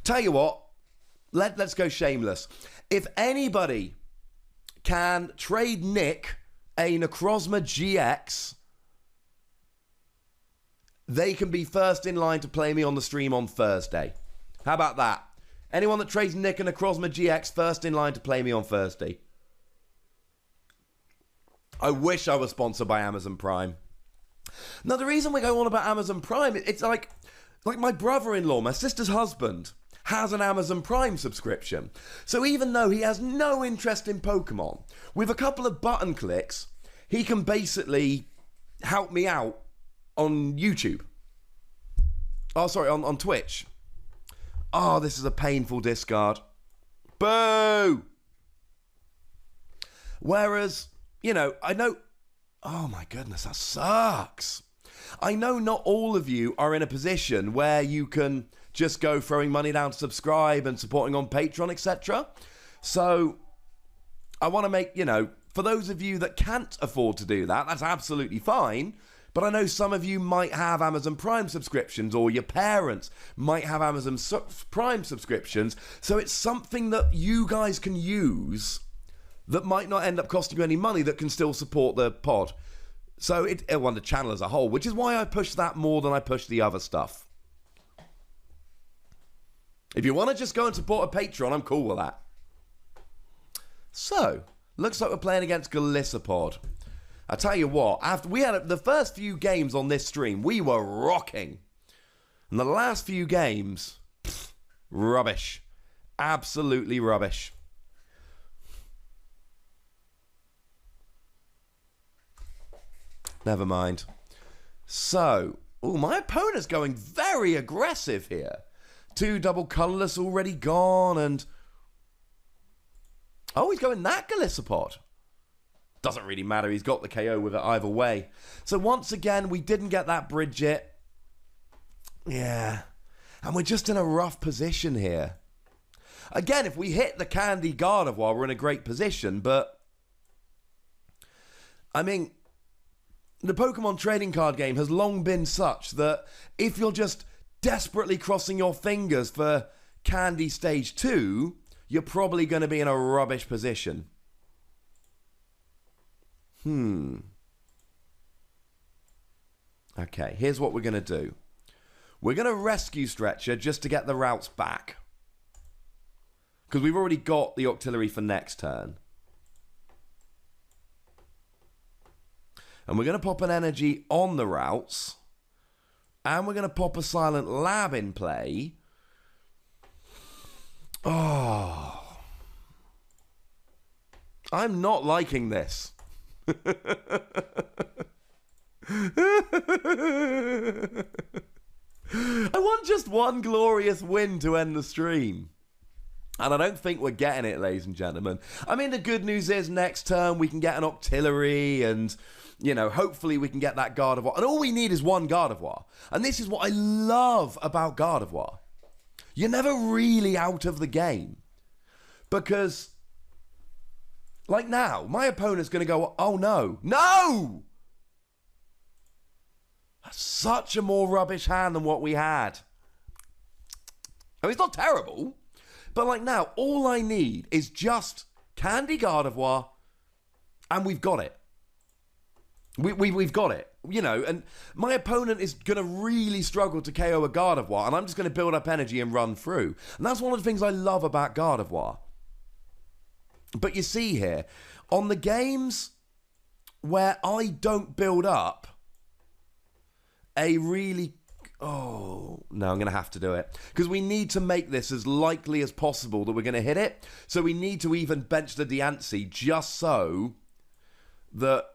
Speaker 1: Tell you what, let's go shameless. If anybody can trade Nick a Necrozma GX, they can be first in line to play me on the stream on Thursday. How about that? Anyone that trades Nick a Necrozma GX, first in line to play me on Thursday. I wish I was sponsored by Amazon Prime. Now, the reason we go on about Amazon Prime, it's like my brother-in-law, my sister's husband, has an Amazon Prime subscription. So even though he has no interest in Pokemon, with a couple of button clicks, he can basically help me out on YouTube. Oh, sorry, on Twitch. Oh, this is a painful discard. Boo! Whereas, you know, I know... Oh my goodness, that sucks. I know not all of you are in a position where you can just go throwing money down to subscribe and supporting on Patreon, etc. So I want to make, you know, for those of you that can't afford to do that, that's absolutely fine. But I know some of you might have Amazon Prime subscriptions, or your parents might have Amazon Prime subscriptions. So it's something that you guys can use that might not end up costing you any money, that can still support the pod. So it'll on the channel as a whole, which is why I push that more than I push the other stuff. If you want to just go and support a Patreon, I'm cool with that. So, looks like we're playing against Galissapod. I tell you what, after we had the first few games on this stream, we were rocking. And the last few games, rubbish. Absolutely rubbish. Never mind. So, my opponent's going very aggressive here. 2 double colourless already gone, and... Oh, he's going that Galissapod. Doesn't really matter, he's got the KO with it either way. So once again, we didn't get that Bridget. Yeah. And we're just in a rough position here. Again, if we hit the Candy Gardevoir, we're in a great position, but... I mean, the Pokemon trading card game has long been such that if you're just desperately crossing your fingers for Candy Stage 2, you're probably going to be in a rubbish position. Okay, here's what we're going to do. We're going to rescue Stretcher just to get the routes back. Because we've already got the Octillery for next turn. And we're going to pop an energy on the routes. And we're going to pop a Silent Lab in play. Oh. I'm not liking this. I want just one glorious win to end the stream. And I don't think we're getting it, ladies and gentlemen. I mean, the good news is next turn we can get an Octillery and, you know, hopefully we can get that Gardevoir. And all we need is one Gardevoir. And this is what I love about Gardevoir. You're never really out of the game. Because... like now, my opponent's going to go, oh no, no! That's such a more rubbish hand than what we had. I mean, it's not terrible, but like now, all I need is just Candy Gardevoir, and we've got it. We've got it, you know, and my opponent is going to really struggle to KO a Gardevoir, and I'm just going to build up energy and run through. And that's one of the things I love about Gardevoir. But you see here, on the games where I don't build up a really... Oh, no, I'm going to have to do it. Because we need to make this as likely as possible that we're going to hit it. So we need to even bench the Diancie just so that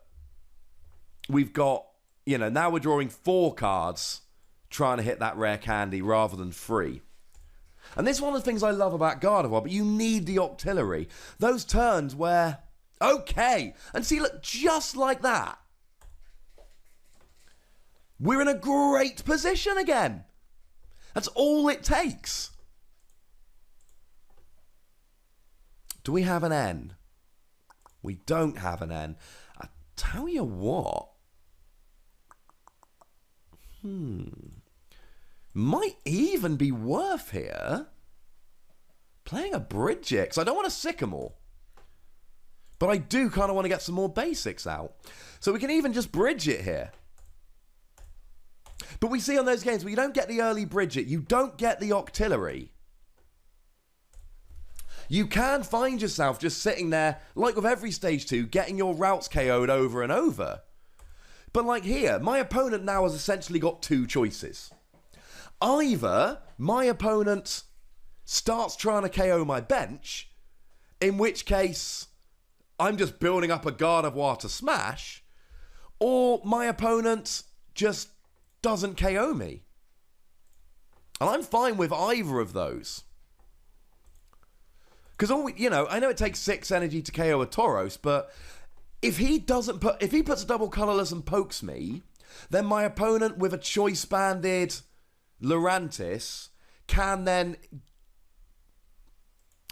Speaker 1: we've got, you know, now we're drawing 4 cards trying to hit that rare candy rather than 3. And this is one of the things I love about Gardevoir, but you need the Octillery. Those turns where, okay, and see, look, just like that, we're in a great position again. That's all it takes. Do we have an N? We don't have an N. I tell you what. Might even be worth here playing a Bridget, because I don't want a Sycamore. But I do kind of want to get some more basics out. So we can even just Bridget here. But we see on those games where you don't get the early Bridget, you don't get the Octillery. You can find yourself just sitting there, like with every stage 2, getting your routes KO'd over and over. But like here, my opponent now has essentially got 2 choices. Either my opponent starts trying to KO my bench, in which case I'm just building up a Gardevoir to smash, or my opponent just doesn't KO me. And I'm fine with either of those. Because I know it takes 6 energy to KO a Tauros, but if he puts a double colorless and pokes me, then my opponent with a choice banded Lurantis can then...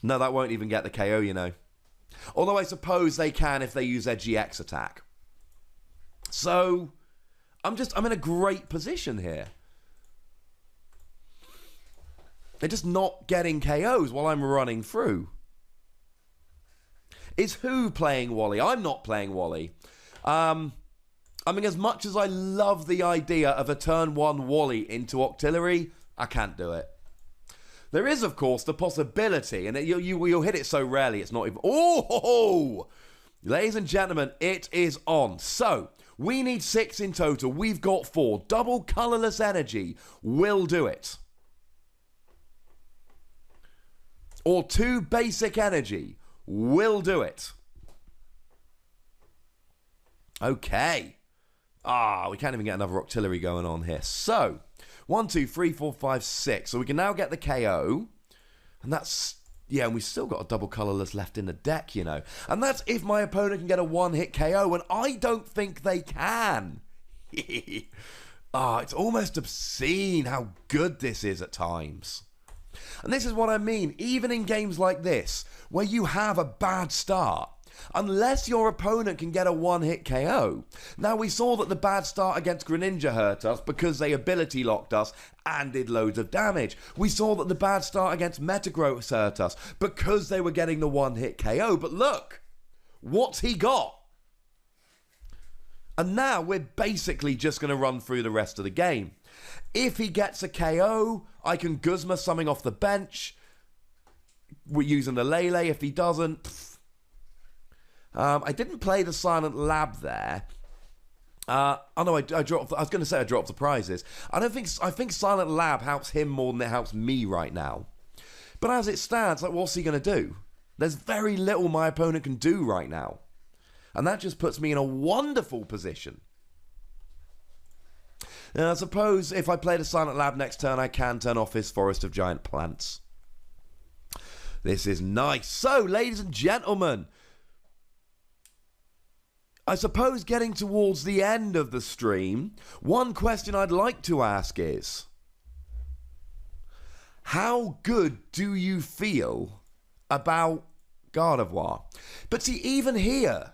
Speaker 1: No, that won't even get the KO, Although I suppose they can if they use their GX attack. So, I'm in a great position here. They're just not getting KOs while I'm running through. Is who playing Wally? I'm not playing Wally. As much as I love the idea of a turn 1 Wally into Octillery, I can't do it. There is, of course, the possibility, and you'll hit it so rarely, it's not even... Oh! Ladies and gentlemen, it is on. So, we need 6 in total. We've got 4. Double colourless energy will do it. Or 2 basic energy will do it. Okay. We can't even get another Octillery going on here. So, 1, 2, 3, 4, 5, 6. So we can now get the KO. And that's... Yeah, and we've still got a double colourless left in the deck, And that's if my opponent can get a 1-hit KO, and I don't think they can. It's almost obscene how good this is at times. And this is what I mean, even in games like this, where you have a bad start, unless your opponent can get a 1-hit KO. Now, we saw that the bad start against Greninja hurt us because they ability locked us and did loads of damage. We saw that the bad start against Metagross hurt us because they were getting the 1-hit KO. But look, what's he got? And now we're basically just going to run through the rest of the game. If he gets a KO, I can Guzma something off the bench. We're using the Lele. If he doesn't... I didn't play the Silent Lab there. I dropped. I was going to say I dropped the prizes. I think Silent Lab helps him more than it helps me right now. But as it stands, what's he going to do? There's very little my opponent can do right now, and that just puts me in a wonderful position. Now, I suppose if I play the Silent Lab next turn, I can turn off his Forest of Giant Plants. This is nice. So, ladies and gentlemen, I suppose getting towards the end of the stream, one question I'd like to ask is, how good do you feel about Gardevoir? But see, even here,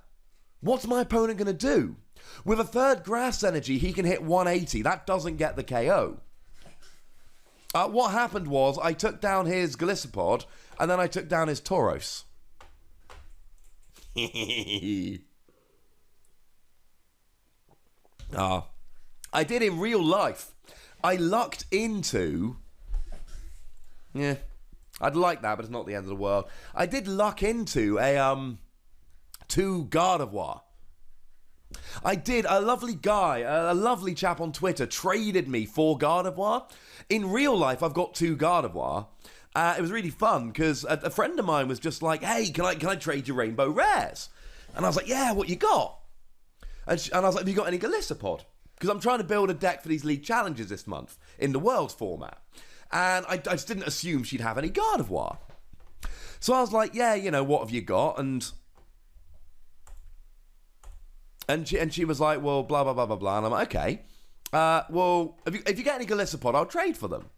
Speaker 1: what's my opponent going to do? With a 3rd grass energy, he can hit 180. That doesn't get the KO. What happened was, I took down his Golisopod, and then I took down his Tauros. I did in real life. I lucked into... Yeah, I'd like that, but it's not the end of the world. I did luck into a 2 Gardevoir. I did. A lovely guy, a lovely chap on Twitter, traded me for Gardevoir. In real life, I've got 2 Gardevoir. It was really fun because a friend of mine was just like, "Hey, can I trade you Rainbow Rares?" And I was like, "Yeah, what you got?" And I was like, "Have you got any Golisopod?" Because I'm trying to build a deck for these League Challenges this month in the Worlds format. And I just didn't assume she'd have any Gardevoir. So I was like, "Yeah, what have you got?" And she was like, "Well, blah, blah, blah, blah, blah." And I'm like, "Okay. Well, if you get any Golisopod, I'll trade for them."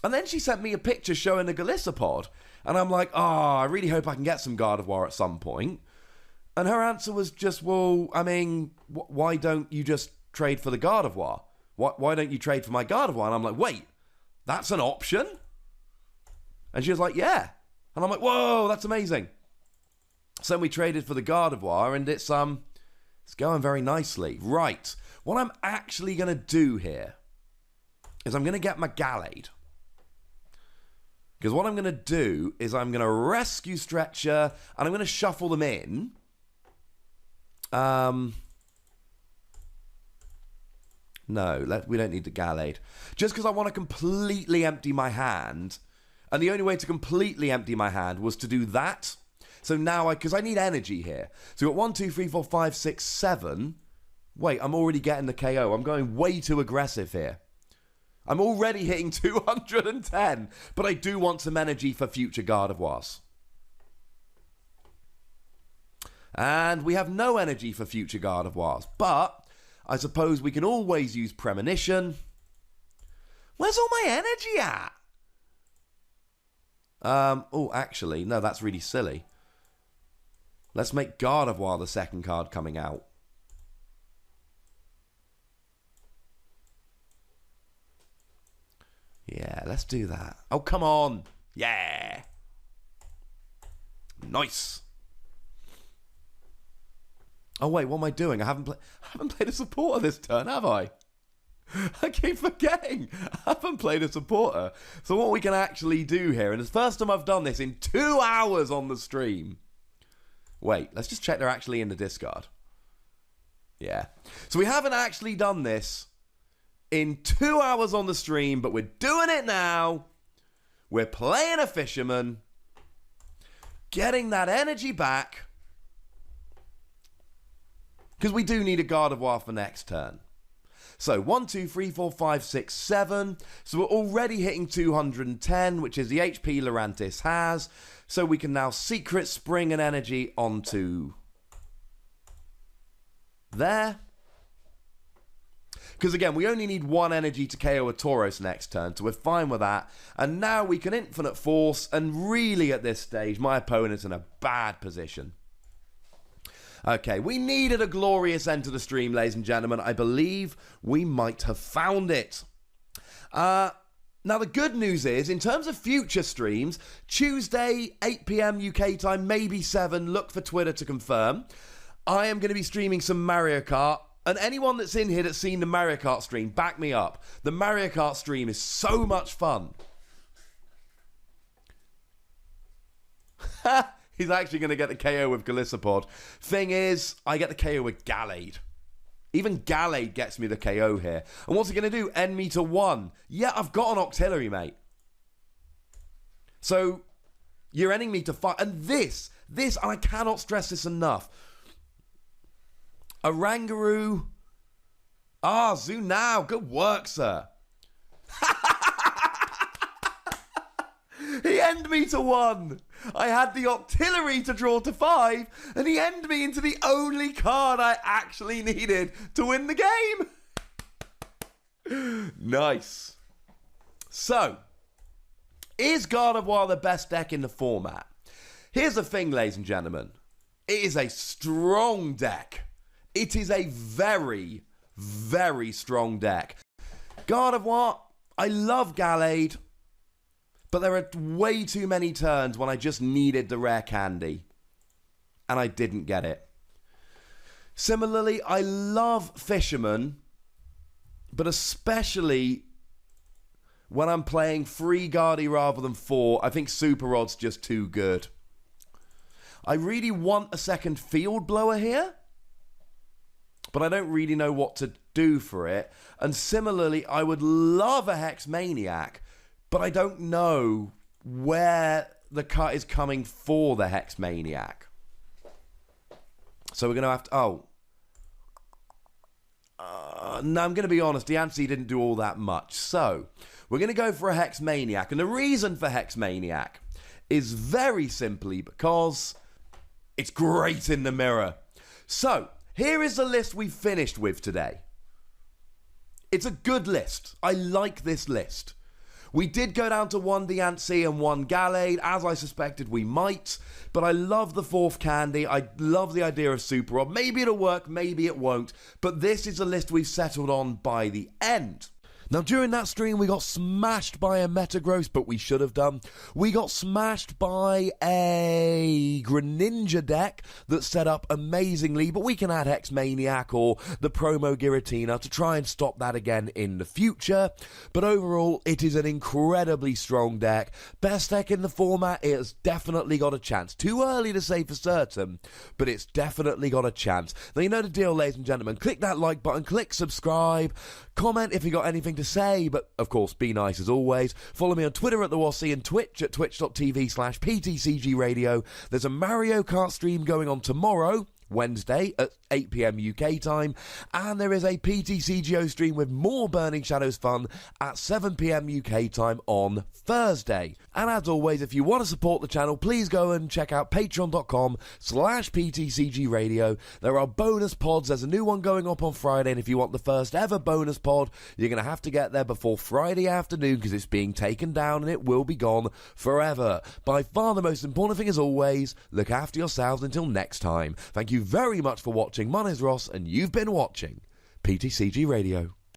Speaker 1: And then she sent me a picture showing the Golisopod. And I'm like, I really hope I can get some Gardevoir at some point. And her answer was just, "Well, I mean, why don't you just trade for the Gardevoir? Why don't you trade for my Gardevoir?" And I'm like, "Wait, that's an option?" And she was like, "Yeah." And I'm like, "Whoa, that's amazing." So we traded for the Gardevoir, and it's going very nicely. Right, what I'm actually going to do here is I'm going to get my Gallade. Because what I'm going to do is I'm going to rescue Stretcher, and I'm going to shuffle them in. No, we don't need the Gallade. Just because I want to completely empty my hand. And the only way to completely empty my hand was to do that. So now, because I need energy here. So we've got 1, 2, 3, 4, 5, 6, 7. Wait, I'm already getting the KO. I'm going way too aggressive here. I'm already hitting 210. But I do want some energy for future Gardevoirs. And we have no energy for future Gardevoirs. But I suppose we can always use Premonition. Where's all my energy at? Oh, actually, no, that's really silly. Let's make Gardevoir the second card coming out. Yeah, let's do that. Oh, come on. Yeah. Nice. Oh, wait, what am I doing? I haven't played a supporter this turn, have I? I keep forgetting. I haven't played a supporter. So what we can actually do here, and it's the first time I've done this in 2 hours on the stream. Wait, let's just check they're actually in the discard. Yeah. So we haven't actually done this in 2 hours on the stream, but we're doing it now. We're playing a fisherman, getting that energy back, because we do need a Gardevoir for next turn. So 1, 2, 3, 4, 5, 6, 7. So we're already hitting 210, which is the HP Lurantis has. So we can now Secret Spring and Energy onto there. Because again, we only need 1 energy to KO a Tauros next turn, so we're fine with that. And now we can Infinite Force, and really at this stage, my opponent's in a bad position. Okay, we needed a glorious end to the stream, ladies and gentlemen. I believe we might have found it. Now, the good news is, in terms of future streams, Tuesday, 8 p.m. UK time, maybe 7, look for Twitter to confirm. I am going to be streaming some Mario Kart. And anyone that's in here that's seen the Mario Kart stream, back me up. The Mario Kart stream is so much fun. He's actually going to get the KO with Golisopod. Thing is, I get the KO with Gallade. Even Gallade gets me the KO here. And what's he going to do? End me to 1. Yeah, I've got an Octillery, mate. So, you're ending me to 5. And this, and I cannot stress this enough. Orangaroo. Zunao. Good work, sir. He ended me to 1. I had the Octillery to draw to 5, and he ended me into the only card I actually needed to win the game. Nice. So, is Gardevoir the best deck in the format? Here's the thing, ladies and gentlemen. It is a strong deck. It is a very, very strong deck. Gardevoir, I love Gallade, but there are way too many turns when I just needed the rare candy, and I didn't get it. Similarly, I love Fisherman, but especially when I'm playing 3 Guardy rather than 4, I think Super Rod's just too good. I really want a second Field Blower here, but I don't really know what to do for it. And similarly, I would love a Hex Maniac, but I don't know where the cut is coming for the Hex Maniac. So we're going to have to... no, I'm going to be honest. Diancie didn't do all that much. So we're going to go for a Hex Maniac. And the reason for Hex Maniac is very simply because it's great in the mirror. So here is the list we finished with today. It's a good list. I like this list. We did go down to 1 Diancie and 1 Gallade, as I suspected we might, but I love the 4th candy. I love the idea of Super Rod. Maybe it'll work, maybe it won't, but this is a list we've settled on by the end. Now, during that stream, we got smashed by a Metagross, but we should have done. We got smashed by a Greninja deck that set up amazingly, but we can add Hex-Maniac or the promo Giratina to try and stop that again in the future. But overall, it is an incredibly strong deck. Best deck in the format. It has definitely got a chance. Too early to say for certain, but it's definitely got a chance. Now, you know the deal, ladies and gentlemen. Click that like button, click subscribe, comment if you got anything to say, but of course be nice as always. Follow me on Twitter at the Wassy and Twitch at twitch.tv/PTCGRadio. There's a Mario Kart stream going on tomorrow, Wednesday at 8 p.m. UK time, and there is a PTCGO stream with more Burning Shadows fun at 7 p.m. UK time on Thursday. And as always, if you want to support the channel, please go and check out patreon.com/PTCGRadio. There are bonus pods. There's a new one going up on Friday, and if you want the first ever bonus pod, you're going to have to get there before Friday afternoon because it's being taken down and it will be gone forever. By far the most important thing, as always, look after yourselves until next time. Thank you very much for watching. My name's Ross, and you've been watching PTCG Radio.